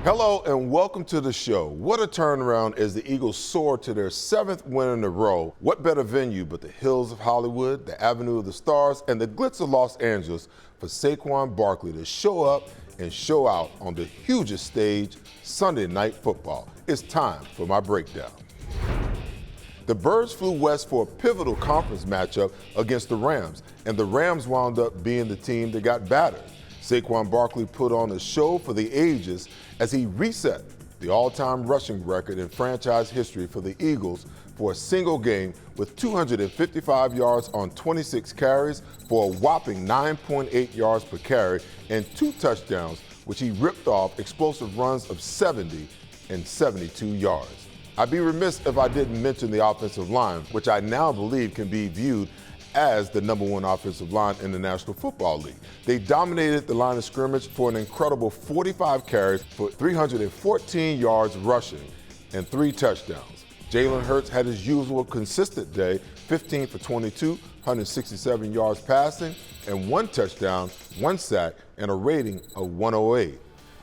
Hello and welcome to the show. What a turnaround as the Eagles soar to their 7th win in a row. What better venue but the hills of Hollywood, the Avenue of the Stars, and the glitz of Los Angeles for Saquon Barkley to show up and show out on the hugest stage, Sunday Night Football. It's time for my breakdown. The Birds flew west for a pivotal conference matchup against the Rams, and the Rams wound up being the team that got battered. Saquon Barkley put on a show for the ages as he reset the all-time rushing record in franchise history for the Eagles for a single game with 255 yards on 26 carries for a whopping 9.8 yards per carry and 2 touchdowns, which he ripped off explosive runs of 70 and 72 yards. I'd be remiss if I didn't mention the offensive line, which I now believe can be viewed as the #1 offensive line in the National Football League. They dominated the line of scrimmage for an incredible 45 carries for 314 yards rushing and 3 touchdowns. Jalen Hurts had his usual consistent day, 15 for 22, 167 yards passing, and 1 touchdown, 1 sack, and a rating of 108.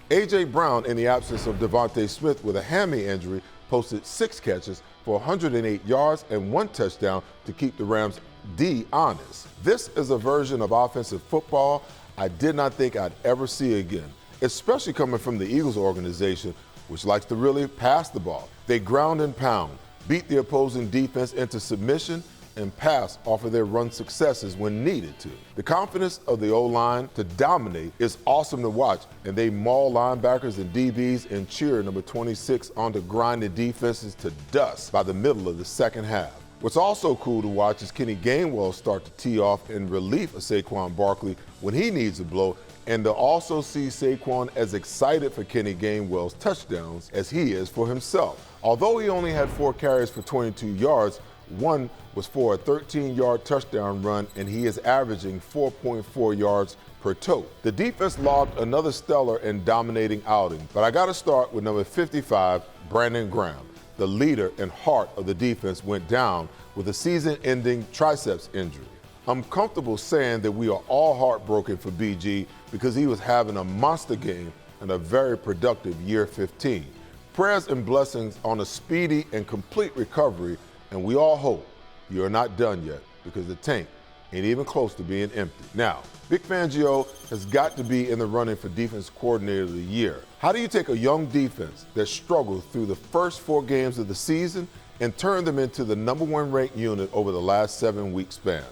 A.J. Brown, in the absence of Devontae Smith with a hammy injury, posted 6 catches for 108 yards and 1 touchdown to keep the Rams D honest. This is a version of offensive football I did not think I'd ever see again, especially coming from the Eagles organization, which likes to really pass the ball. They ground and pound, beat the opposing defense into submission, and pass off of their run successes when needed to. The confidence of the O-line to dominate is awesome to watch, and they maul linebackers and DBs and cheer number 26 on to grind the defenses to dust by the middle of the second half. What's also cool to watch is Kenny Gainwell start to tee off in relief of Saquon Barkley when he needs a blow, and to also see Saquon as excited for Kenny Gainwell's touchdowns as he is for himself. Although he only had 4 carries for 22 yards, 1 was for a 13-yard touchdown run, and he is averaging 4.4 yards per tote. The defense logged another stellar and dominating outing, but I got to start with number 55, Brandon Graham. The leader and heart of the defense went down with a season-ending triceps injury. I'm comfortable saying that we are all heartbroken for BG because he was having a monster game and a very productive year 15. Prayers and blessings on a speedy and complete recovery, and we all hope you are not done yet because the tank ain't even close to being empty. Now, Vic Fangio has got to be in the running for Defense Coordinator of the Year. How do you take a young defense that struggled through the first 4 games of the season and turn them into the #1 ranked unit over the last 7-week span?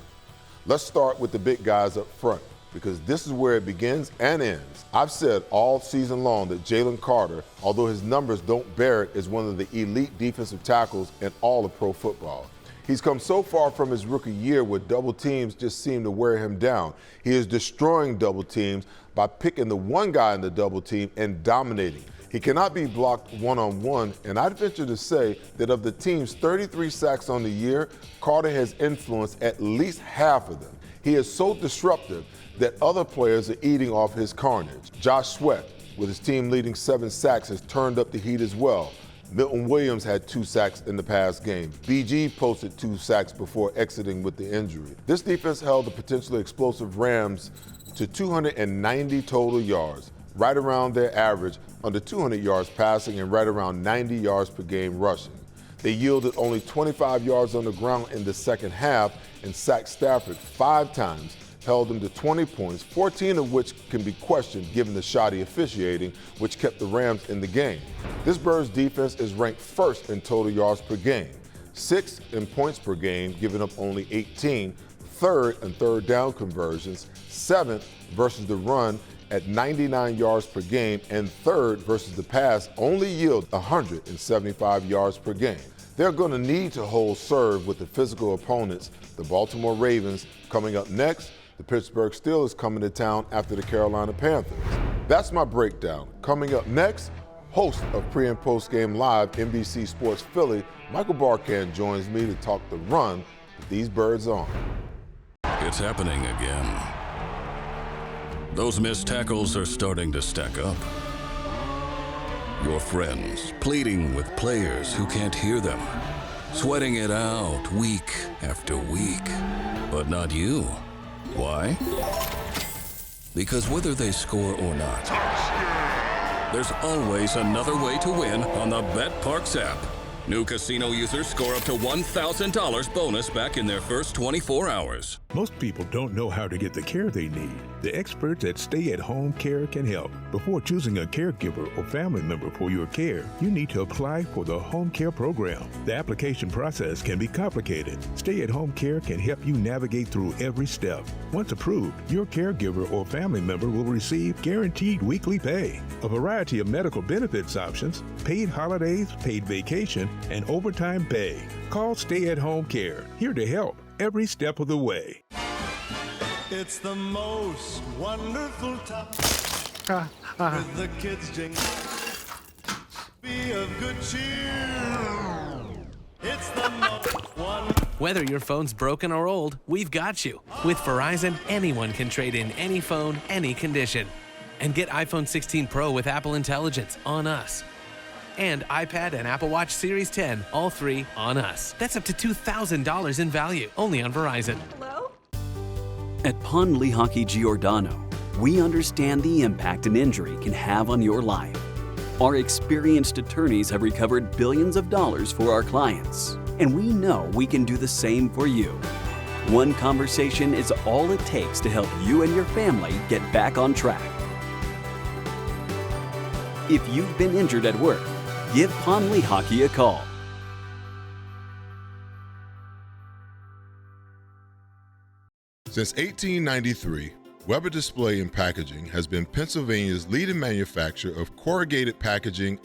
Let's start with the big guys up front, because this is where it begins and ends. I've said all season long that Jalen Carter, although his numbers don't bear it, is one of the elite defensive tackles in all of pro football. He's come so far from his rookie year where double teams just seem to wear him down. He is destroying double teams by picking the one guy in the double team and dominating. He cannot be blocked one-on-one, and I'd venture to say that of the team's 33 sacks on the year, Carter has influenced at least half of them. He is so disruptive that other players are eating off his carnage. Josh Sweat, with his team leading 7 sacks, has turned up the heat as well. Milton Williams had 2 sacks in the past game. BG posted 2 sacks before exiting with the injury. This defense held the potentially explosive Rams to 290 total yards, right around their average, under 200 yards passing and right around 90 yards per game rushing. They yielded only 25 yards on the ground in the second half and sacked Stafford 5 times, held him to 20 points, 14 of which can be questioned given the shoddy officiating, which kept the Rams in the game. This Birds defense is ranked 1st in total yards per game, 6th in points per game, giving up only 18, 3rd in third down conversions, 7th versus the run at 99 yards per game, and 3rd versus the pass, only yield 175 yards per game. They're going to need to hold serve with the physical opponents, the Baltimore Ravens, coming up next. The Pittsburgh Steelers coming to town after the Carolina Panthers. That's my breakdown. Coming up next, host of Pre- and Post-Game Live, NBC Sports Philly, Michael Barkann joins me to talk the run that these Birds on. It's happening again. Those missed tackles are starting to stack up. Your friends pleading with players who can't hear them, sweating it out week after week, but not you. Why? Because whether they score or not, There's always another way to win on the BetParx app. New casino users score up to $1,000 bonus back in their first 24 hours. Most people don't know how to get the care they need. The experts at Stay at Home Care can help. Before choosing a caregiver or family member for your care, you need to apply for the Home Care Program. The application process can be complicated. Stay at Home Care can help you navigate through every step. Once approved, your caregiver or family member will receive guaranteed weekly pay, a variety of medical benefits options, paid holidays, paid vacation, and overtime pay. Call Stay at Home Care, here to help every step of the way. It's the most wonderful time with the kids jingle. Be of good cheer. It's the most wonderful. Whether your phone's broken or old, we've got you. With Verizon, anyone can trade in any phone, any condition. And get iPhone 16 Pro with Apple Intelligence on us. And iPad and Apple Watch Series 10, all three on us. That's up to $2,000 in value, only on Verizon. Hello? At Pond Lehocky Giordano, we understand the impact an injury can have on your life. Our experienced attorneys have recovered billions of dollars for our clients, and we know we can do the same for you. One conversation is all it takes to help you and your family get back on track. If you've been injured at work, give Pond Lehocky a call. Since 1893, Weber Display and Packaging has been Pennsylvania's leading manufacturer of corrugated packaging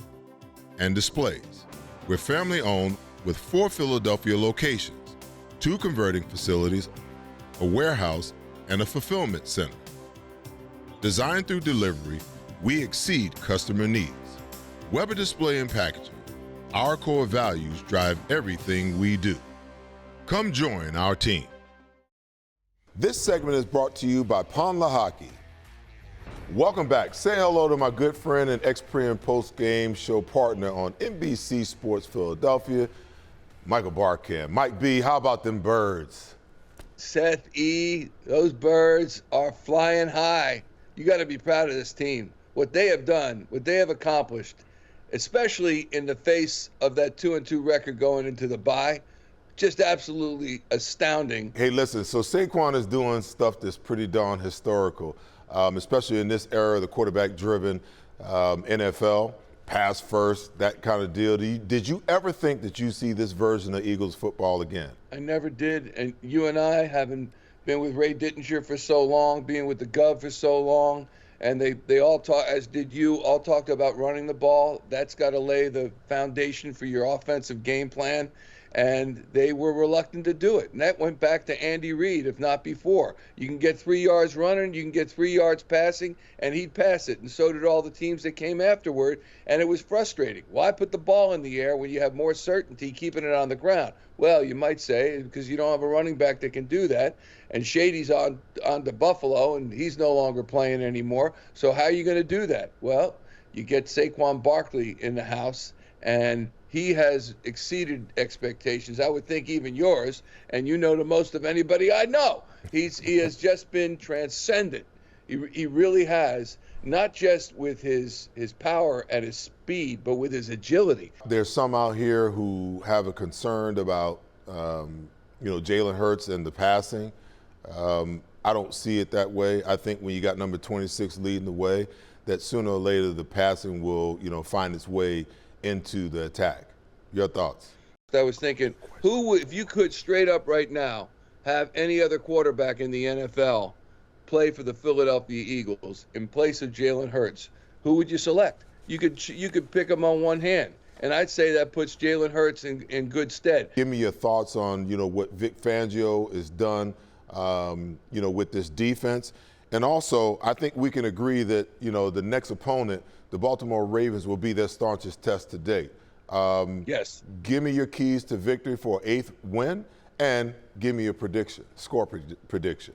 and displays. We're family-owned with 4 Philadelphia locations, 2 converting facilities, a warehouse, and a fulfillment center. Designed through delivery, we exceed customer needs. Weber Display and Packaging. Our core values drive everything we do. Come join our team. This segment is brought to you by Pond Lehocky. Welcome back. Say hello to my good friend and ex-pre and post-game show partner on NBC Sports Philadelphia, Michael Barkann. Mike B, how about them birds? Seth E, those birds are flying high. You got to be proud of this team. What they have done, what they have accomplished, especially in the face of that 2-2 record going into the bye, just absolutely astounding. Hey, listen, so Saquon is doing stuff that's pretty darn historical, especially in this era, the quarterback-driven NFL, pass first, that kind of deal. Did you ever think that you see this version of Eagles football again? I never did, and you and I, having been with Ray Dittinger for so long, being with the Gov for so long, and they all talk, as did you, all talked about running the ball. That's got to lay the foundation for your offensive game plan. And they were reluctant to do it. And that went back to Andy Reid, if not before. You can get 3 yards running, you can get 3 yards passing, and he'd pass it. And so did all the teams that came afterward, and it was frustrating. Why put the ball in the air when you have more certainty keeping it on the ground? Well, you might say, because you don't have a running back that can do that. And Shady's on to Buffalo, and he's no longer playing anymore. So how are you going to do that? Well, you get Saquon Barkley in the house, and he has exceeded expectations. I would think even yours, and you know the most of anybody I know. He has just been transcendent. He really has, not just with his power and his speed, but with his agility. There's some out here who have a concern about, Jalen Hurts and the passing. I don't see it that way. I think when you got number 26 leading the way, that sooner or later the passing will, find its way into the attack. Your thoughts? I was thinking, who would, if you could straight up right now have any other quarterback in the NFL play for the Philadelphia Eagles in place of Jalen Hurts, who would you select? You could pick them on one hand, and I'd say that puts Jalen Hurts in good stead. Give me your thoughts on what Vic Fangio has done, with this defense, and also I think we can agree that the next opponent, the Baltimore Ravens, will be their staunchest test to date. Yes. Give me your keys to victory for an 8th win, and give me a score prediction.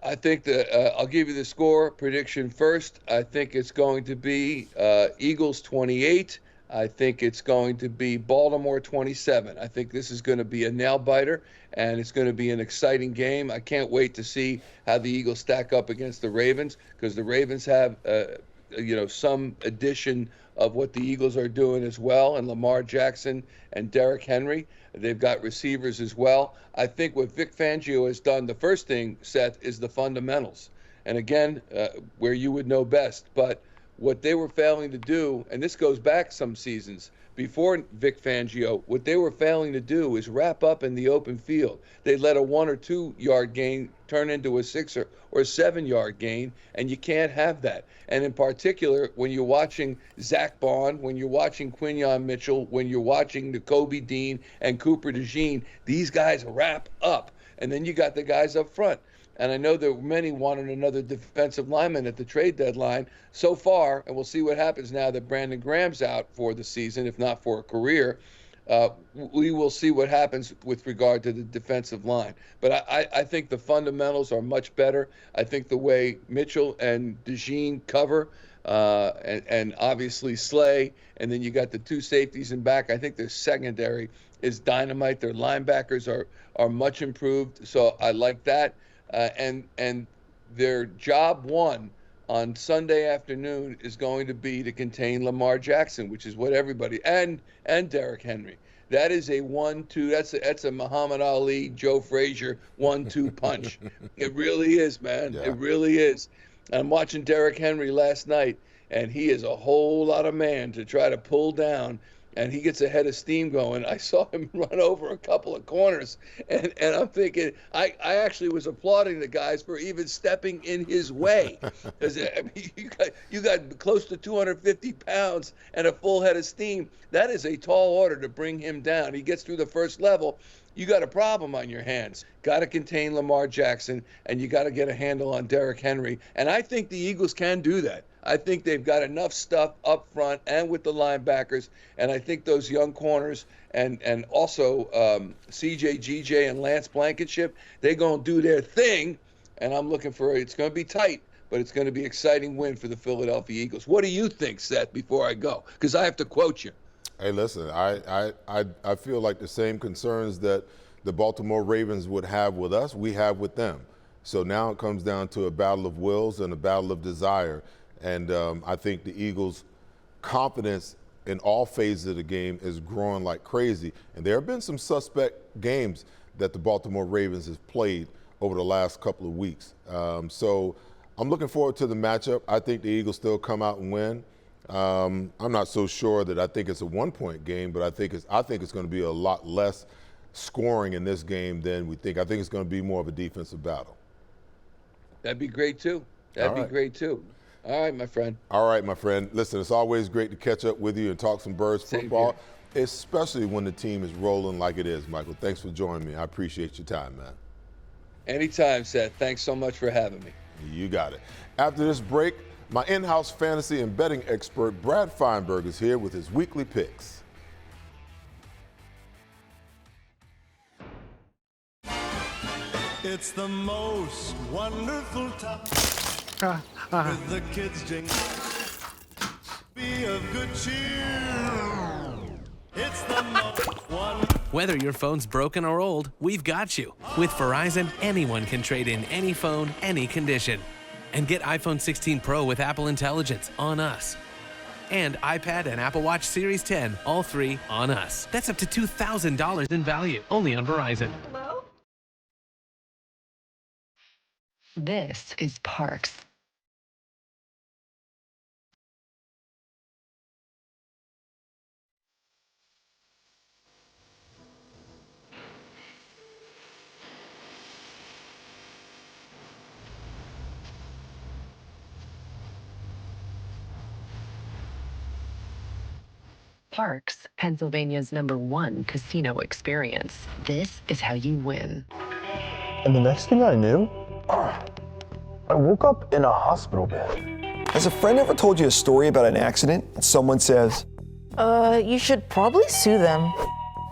I think that I'll give you the score prediction first. I think it's going to be Eagles 28. I think it's going to be Baltimore 27. I think this is going to be a nail-biter, and it's going to be an exciting game. I can't wait to see how the Eagles stack up against the Ravens, because the Ravens have some addition of what the Eagles are doing as well, and Lamar Jackson and Derrick Henry. They've got receivers as well. I think what Vic Fangio has done, the first thing, Seth, is the fundamentals. And again, where you would know best, but what they were failing to do, and this goes back some seasons, before Vic Fangio, what they were failing to do is wrap up in the open field. They let a 1 or 2 yard gain turn into a 6 or 7 yard gain, and you can't have that. And in particular, when you're watching Zach Bond, when you're watching Quinyon Mitchell, when you're watching Nakobe Dean and Cooper DeJean, these guys wrap up, and then you got the guys up front. And I know that many wanted another defensive lineman at the trade deadline. So far, and we'll see what happens now that Brandon Graham's out for the season, if not for a career, we will see what happens with regard to the defensive line. But I think the fundamentals are much better. I think the way Mitchell and DeJean cover, and obviously Slay, and then you got the 2 safeties in back, I think their secondary is dynamite. Their linebackers are much improved, so I like that. And their job one on Sunday afternoon is going to be to contain Lamar Jackson, which is what everybody, and Derrick Henry. That is a 1-2. That's a Muhammad Ali, Joe Frazier 1-2 punch. It really is, man. Yeah. It really is. I'm watching Derrick Henry last night, and he is a whole lot of man to try to pull down. And he gets a head of steam going. I saw him run over a couple of corners, and I'm thinking, I actually was applauding the guys for even stepping in his way, because you got close to 250 pounds and a full head of steam. That is a tall order to bring him down. He gets through the first level, you got a problem on your hands. Got to contain Lamar Jackson, and you got to get a handle on Derrick Henry. And I think the Eagles can do that. I think they've got enough stuff up front and with the linebackers, and I think those young corners and also CJ, GJ, and Lance Blankenship, they're going to do their thing, and I'm looking for it's going to be tight, but it's going to be an exciting win for the Philadelphia Eagles. What do you think, Seth, before I go? Because I have to quote you. Hey, listen, I feel like the same concerns that the Baltimore Ravens would have with us, we have with them. So now it comes down to a battle of wills and a battle of desire. And I think the Eagles' confidence in all phases of the game is growing like crazy. And there have been some suspect games that the Baltimore Ravens have played over the last couple of weeks. So I'm looking forward to the matchup. I think the Eagles still come out and win. I'm not so sure that I think it's a one-point game, but I think it's going to be a lot less scoring in this game than we think. I think it's going to be more of a defensive battle. That'd be great too. That'd be great too. All right, my friend. All right, my friend. Listen, it's always great to catch up with you and talk some Birds football, especially when the team is rolling like it is, Michael. Thanks for joining me. I appreciate your time, man. Anytime, Seth. Thanks so much for having me. You got it. After this break, my in-house fantasy and betting expert, Brad Feinberg, is here with his weekly picks. It's the most wonderful time with the kids jingle. Be of good cheer. It's the most wonderful. Whether your phone's broken or old, we've got you. With Verizon, anyone can trade in any phone, any condition. And get iPhone 16 Pro with Apple Intelligence on us. And iPad and Apple Watch Series 10, all 3 on us. That's up to $2,000 in value, only on Verizon. Hello? This is Parks. Parks, Pennsylvania's #1 casino experience. This is how you win. And the next thing I knew, I woke up in a hospital bed. Has a friend ever told you a story about an accident and someone says, you should probably sue them.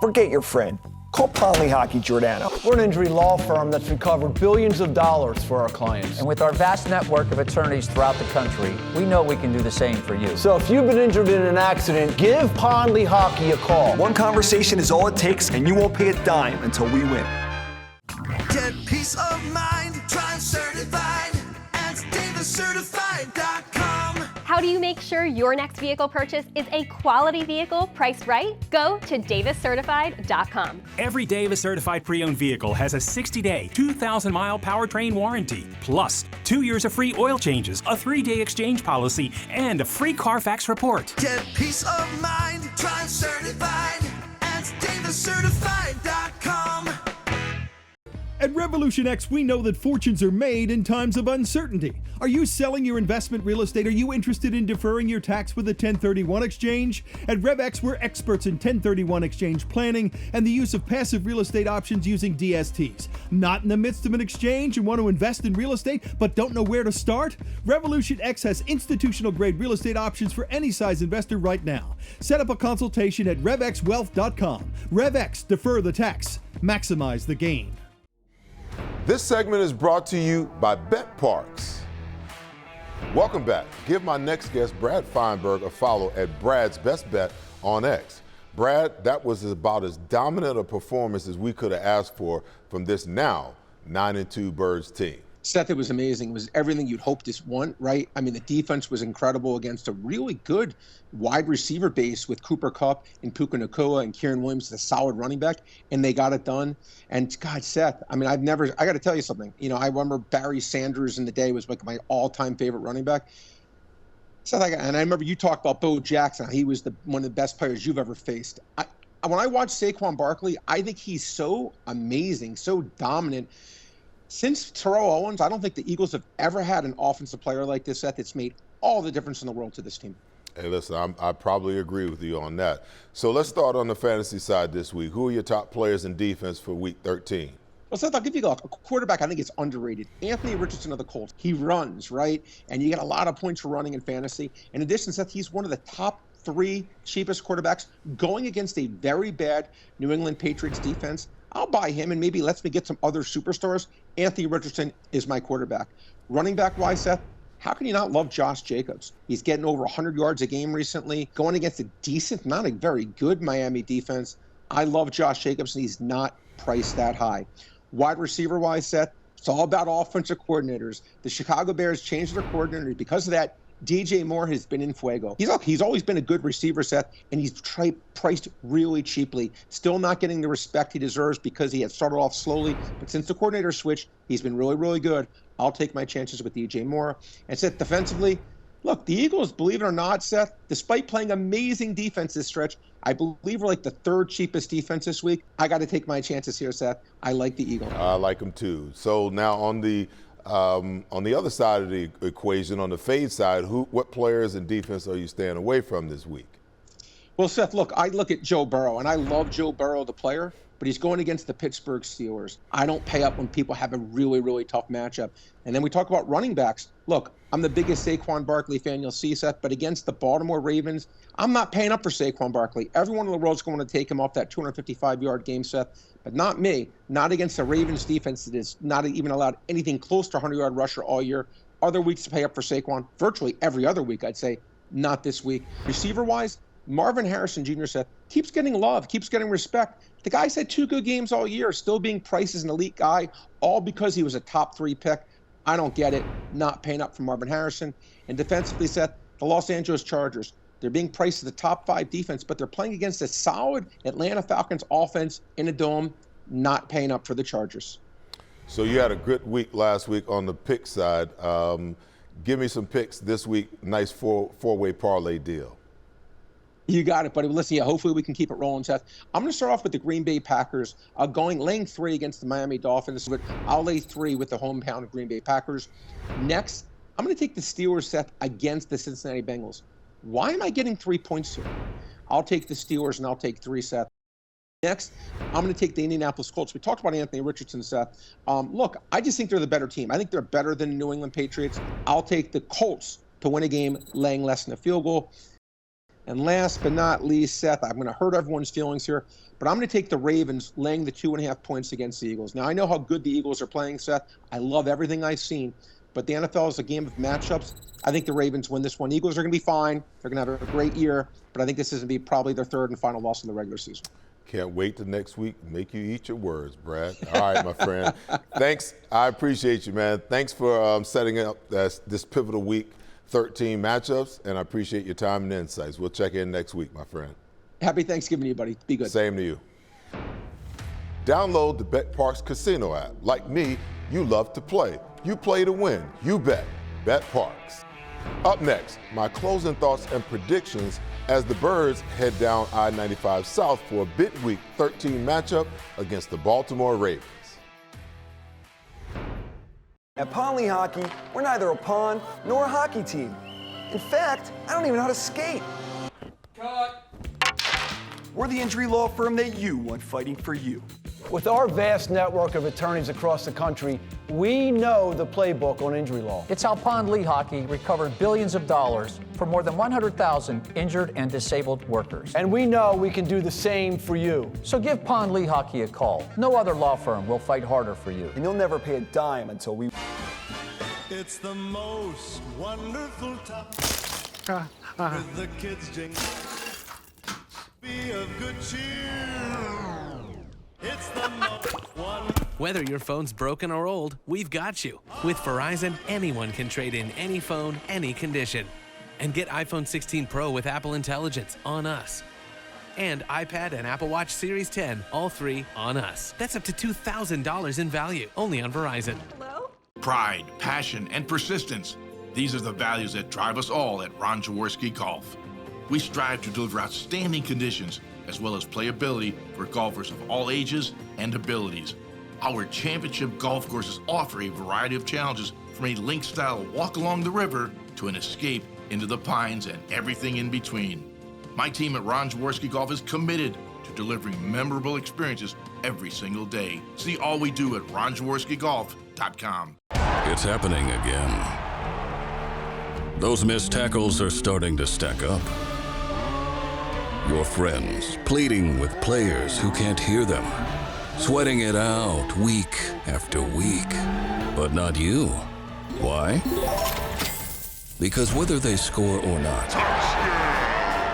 forget your friend. Call Ponley Hockey Giordano. We're an injury law firm that's recovered billions of dollars for our clients. And with our vast network of attorneys throughout the country, we know we can do the same for you. So if you've been injured in an accident, give Ponley Hockey a call. One conversation is all it takes, and you won't pay a dime until we win. Get peace of mind, try certified at DavisCertified.com. How do you make sure your next vehicle purchase is a quality vehicle priced right? Go to daviscertified.com. Every Davis certified pre-owned vehicle has a 60-day, 2,000-mile powertrain warranty, plus 2 years of free oil changes, a 3-day exchange policy, and a free Carfax report. Get peace of mind, drive certified at daviscertified.com. At Revolution X, we know that fortunes are made in times of uncertainty. Are you selling your investment real estate? Are you interested in deferring your tax with a 1031 exchange? At RevX, we're experts in 1031 exchange planning and the use of passive real estate options using DSTs. Not in the midst of an exchange and want to invest in real estate but don't know where to start? Revolution X has institutional grade real estate options for any size investor right now. Set up a consultation at RevXWealth.com. RevX, defer the tax, maximize the gain. This segment is brought to you by Bet Parks. Welcome back. Give my next guest, Brad Feinberg, a follow at Brad's Best Bet on X. Brad, that was about as dominant a performance as we could have asked for from this now 9-2 Birds team. Seth, it was amazing. It was everything you'd hope this want, right? I mean, the defense was incredible against a really good wide receiver base with Cooper Kupp and Puka Nacua and Kieran Williams, the solid running back, and they got it done. And God, Seth, I mean, I got to tell you something. You know, I remember Barry Sanders in the day was like my all-time favorite running back. Seth, and I remember you talked about Bo Jackson. He was one of the best players you've ever faced. When I watch Saquon Barkley, I think he's so amazing, so dominant. Since Terrell Owens, I don't think the Eagles have ever had an offensive player like this, Seth. It's made all the difference in the world to this team. Hey, listen, I probably agree with you on that. So let's start on the fantasy side this week. Who are your top players in defense for Week 13? Well, Seth, I'll give you a quarterback I think it's underrated. Anthony Richardson of the Colts. He runs, right? And you get a lot of points for running in fantasy. In addition, Seth, he's one of the top 3 cheapest quarterbacks going against a very bad New England Patriots defense. I'll buy him and maybe lets me get some other superstars. Anthony Richardson is my quarterback. Running back-wise, Seth, how can you not love Josh Jacobs? He's getting over 100 yards a game recently, going against a decent, not a very good Miami defense. I love Josh Jacobs, and he's not priced that high. Wide receiver-wise, Seth, it's all about offensive coordinators. The Chicago Bears changed their coordinators. Because of that, DJ Moore has been in fuego. He's always been a good receiver, Seth, and he's priced really cheaply. Still not getting the respect he deserves because he had started off slowly. But since the coordinator switched, he's been really, really good. I'll take my chances with DJ Moore. And Seth, defensively, look, the Eagles, believe it or not, Seth, despite playing amazing defense this stretch, I believe we're like the 3rd cheapest defense this week. I got to take my chances here, Seth. I like the Eagles. I like them too. So now on the other side of the equation, on the fade side, what players and defense are you staying away from this week? Well, Seth, look, I look at Joe Burrow, and I love Joe Burrow, the player, but he's going against the Pittsburgh Steelers. I don't pay up when people have a really, really tough matchup. And then we talk about running backs. Look, I'm the biggest Saquon Barkley fan you'll see, Seth, but against the Baltimore Ravens, I'm not paying up for Saquon Barkley. Everyone in the world's going to take him off that 255-yard game, Seth, but not me. Not against the Ravens defense that has not even allowed anything close to a 100-yard rusher all year. Other weeks to pay up for Saquon, virtually every other week, I'd say. Not this week. Receiver-wise, Marvin Harrison Jr., Seth, keeps getting love, keeps getting respect. The guy's had 2 good games all year, still being priced as an elite guy, all because he was a top 3 pick. I don't get it. Not paying up for Marvin Harrison. And defensively, Seth, the Los Angeles Chargers, they're being priced as the top 5 defense, but they're playing against a solid Atlanta Falcons offense in a dome. Not paying up for the Chargers. So you had a good week last week on the pick side. Give me some picks this week. Nice four-way parlay deal. You got it, buddy. Listen, hopefully we can keep it rolling, Seth. I'm going to start off with the Green Bay Packers, laying 3 against the Miami Dolphins, but I'll lay 3 with the hometown Green Bay Packers. Next, I'm going to take the Steelers, Seth, against the Cincinnati Bengals. Why am I getting 3 points here? I'll take the Steelers, and I'll take 3, Seth. Next, I'm going to take the Indianapolis Colts. We talked about Anthony Richardson, Seth. Look, I just think they're the better team. I think they're better than the New England Patriots. I'll take the Colts to win a game laying less than a field goal. And last but not least, Seth, I'm going to hurt everyone's feelings here, but I'm going to take the Ravens laying the 2.5 points against the Eagles. Now, I know how good the Eagles are playing, Seth. I love everything I've seen, but the NFL is a game of matchups. I think the Ravens win this one. Eagles are going to be fine. They're going to have a great year, but I think this is going to be probably their 3rd and final loss in the regular season. Can't wait till next week. Make you eat your words, Brad. All right, my friend. Thanks. I appreciate you, man. Thanks for setting up this pivotal week 13 matchups, and I appreciate your time and insights. We'll check in next week, my friend. Happy Thanksgiving to you, buddy. Be good. Same to you. Download the BetParx Casino app. Like me, you love to play. You play to win. You bet. BetParx. Up next, my closing thoughts and predictions as the Birds head down I-95 South for a bid week 13 matchup against the Baltimore Ravens. At Pond Lee Hockey, we're neither a pond nor a hockey team. In fact, I don't even know how to skate. Cut. We're the injury law firm that you want fighting for you. With our vast network of attorneys across the country, we know the playbook on injury law. It's how Pond Lee Hockey recovered billions of dollars for more than 100,000 injured and disabled workers. And we know we can do the same for you. So give Pond Lee Hockey a call. No other law firm will fight harder for you. And you'll never pay a dime until we... It's the most wonderful time with the kids jingle. Be of good cheer. It's the most wonderful. Whether your phone's broken or old, we've got you. With Verizon, anyone can trade in any phone, any condition. And get iPhone 16 Pro with Apple Intelligence on us. And iPad and Apple Watch Series 10, all three on us. That's up to $2,000 in value, only on Verizon. Pride, passion, and persistence. These are the values that drive us all at Ron Jaworski Golf. We strive to deliver outstanding conditions as well as playability for golfers of all ages and abilities. Our championship golf courses offer a variety of challenges from a link-style walk along the river to an escape into the pines and everything in between. My team at Ron Jaworski Golf is committed to delivering memorable experiences every single day. See all we do at ronjaworskigolf.com. It's happening again. Those missed tackles are starting to stack up. Your friends pleading with players who can't hear them. Sweating it out week after week. But not you. Why? Because whether they score or not,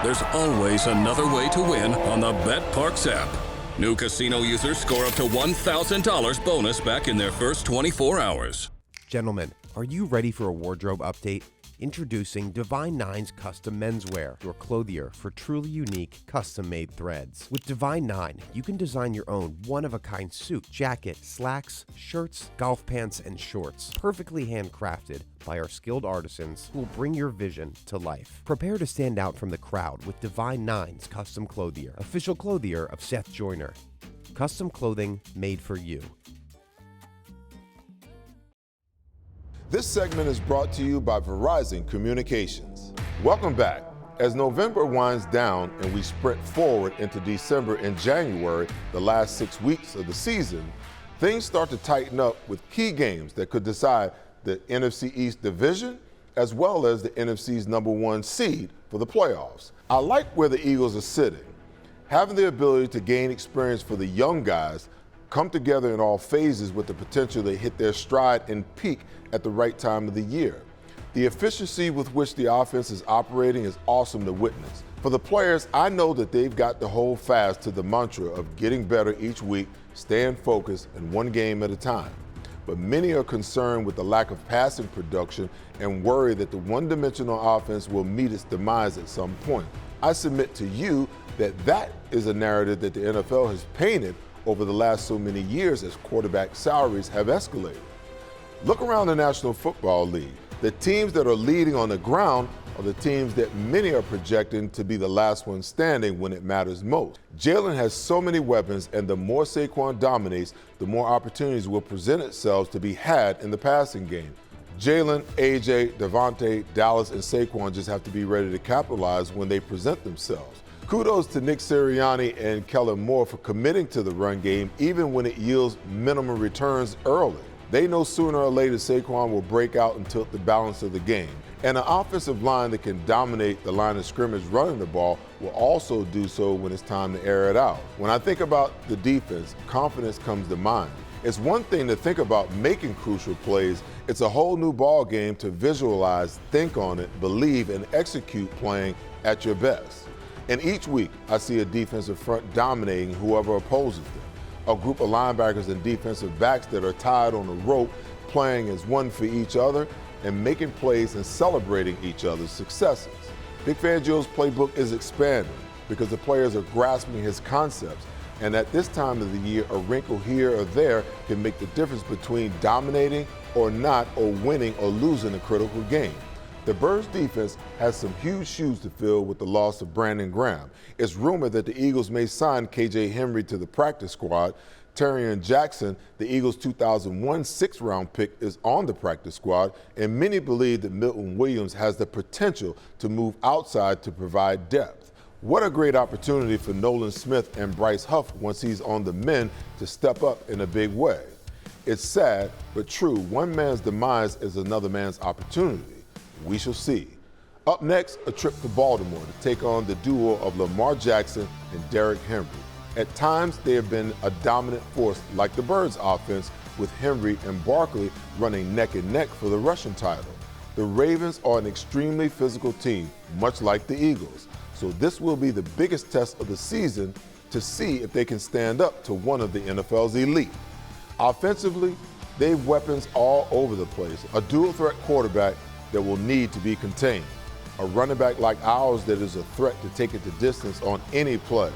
there's always another way to win on the BetParx app. New casino users score up to $1,000 bonus back in their first 24 hours. Gentlemen, are you ready for a wardrobe update? Introducing Divine Nine's Custom Menswear, your clothier for truly unique, custom-made threads. With Divine Nine, you can design your own one-of-a-kind suit, jacket, slacks, shirts, golf pants, and shorts, perfectly handcrafted by our skilled artisans who will bring your vision to life. Prepare to stand out from the crowd with Divine Nine's Custom Clothier, official clothier of Seth Joyner. Custom clothing made for you. This segment is brought to you by Verizon Communications. Welcome back. As November winds down and we sprint forward into December and January, the last 6 weeks of the season, things start to tighten up with key games that could decide the NFC East division as well as the NFC's #1 seed for the playoffs. I like where the Eagles are sitting. Having the ability to gain experience for the young guys, come together in all phases with the potential to hit their stride and peak at the right time of the year. The efficiency with which the offense is operating is awesome to witness. For the players, I know that they've got to hold fast to the mantra of getting better each week, staying focused, and one game at a time. But many are concerned with the lack of passing production and worry that the one-dimensional offense will meet its demise at some point. I submit to you that that is a narrative that the NFL has painted over the last so many years as quarterback salaries have escalated. Look around the National Football League. The teams that are leading on the ground are the teams that many are projecting to be the last one standing when it matters most. Jalen has so many weapons, and the more Saquon dominates, the more opportunities will present itself to be had in the passing game. Jalen, AJ, Devontae, Dallas, and Saquon just have to be ready to capitalize when they present themselves. Kudos to Nick Sirianni and Kellen Moore for committing to the run game even when it yields minimum returns early. They know sooner or later Saquon will break out and tilt the balance of the game. And an offensive line that can dominate the line of scrimmage running the ball will also do so when it's time to air it out. When I think about the defense, confidence comes to mind. It's one thing to think about making crucial plays. It's a whole new ball game to visualize, think on it, believe, and execute playing at your best. And each week, I see a defensive front dominating whoever opposes them. A group of linebackers and defensive backs that are tied on a rope, playing as one for each other, and making plays and celebrating each other's successes. Vic Fangio's playbook is expanding because the players are grasping his concepts, and at this time of the year, a wrinkle here or there can make the difference between dominating or not, or winning or losing a critical game. The Birds defense has some huge shoes to fill with the loss of Brandon Graham. It's rumored that the Eagles may sign KJ Henry to the practice squad. Terrion Jackson, the Eagles' 2001 sixth-round pick, is on the practice squad, and many believe that Milton Williams has the potential to move outside to provide depth. What a great opportunity for Nolan Smith and Bryce Huff once he's on the men to step up in a big way. It's sad, but true. One man's demise is another man's opportunity. We shall see. Up next, a trip to Baltimore to take on the duo of Lamar Jackson and Derrick Henry. At times, they have been a dominant force like the Birds offense, with Henry and Barkley running neck and neck for the rushing title. The Ravens are an extremely physical team, much like the Eagles. So this will be the biggest test of the season to see if they can stand up to one of the NFL's elite. Offensively, they have weapons all over the place. A dual-threat quarterback that will need to be contained. A running back like ours that is a threat to take it the distance on any play.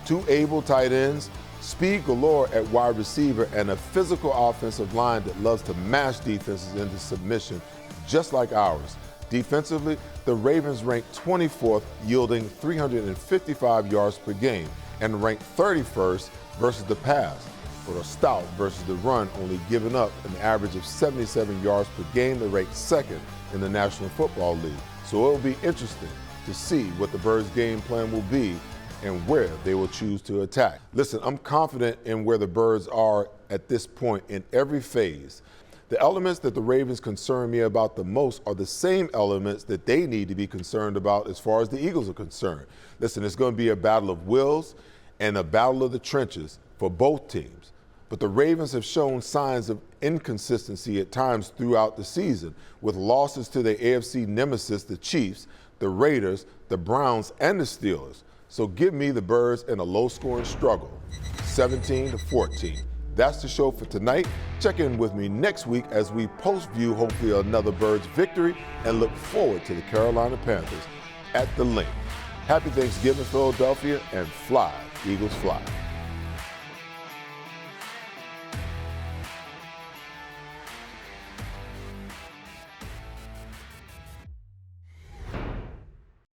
Two able tight ends, speed galore at wide receiver, and a physical offensive line that loves to mash defenses into submission, just like ours. Defensively, the Ravens ranked 24th, yielding 355 yards per game, and ranked 31st versus the pass, but are stout versus the run, only giving up an average of 77 yards per game. They rank second in the National Football League. So it'll be interesting to see what the Birds' game plan will be and where they will choose to attack. Listen, I'm confident in where the Birds are at this point in every phase. The elements that the Ravens concern me about the most are the same elements that they need to be concerned about as far as the Eagles are concerned. Listen, it's going to be a battle of wills and a battle of the trenches for both teams. But the Ravens have shown signs of inconsistency at times throughout the season, with losses to the AFC nemesis, the Chiefs, the Raiders, the Browns, and the Steelers. So give me the Birds in a low-scoring struggle, 17-14. That's the show for tonight. Check in with me next week as we post-view hopefully another Birds victory and look forward to the Carolina Panthers at the Link. Happy Thanksgiving, Philadelphia, and fly, Eagles fly.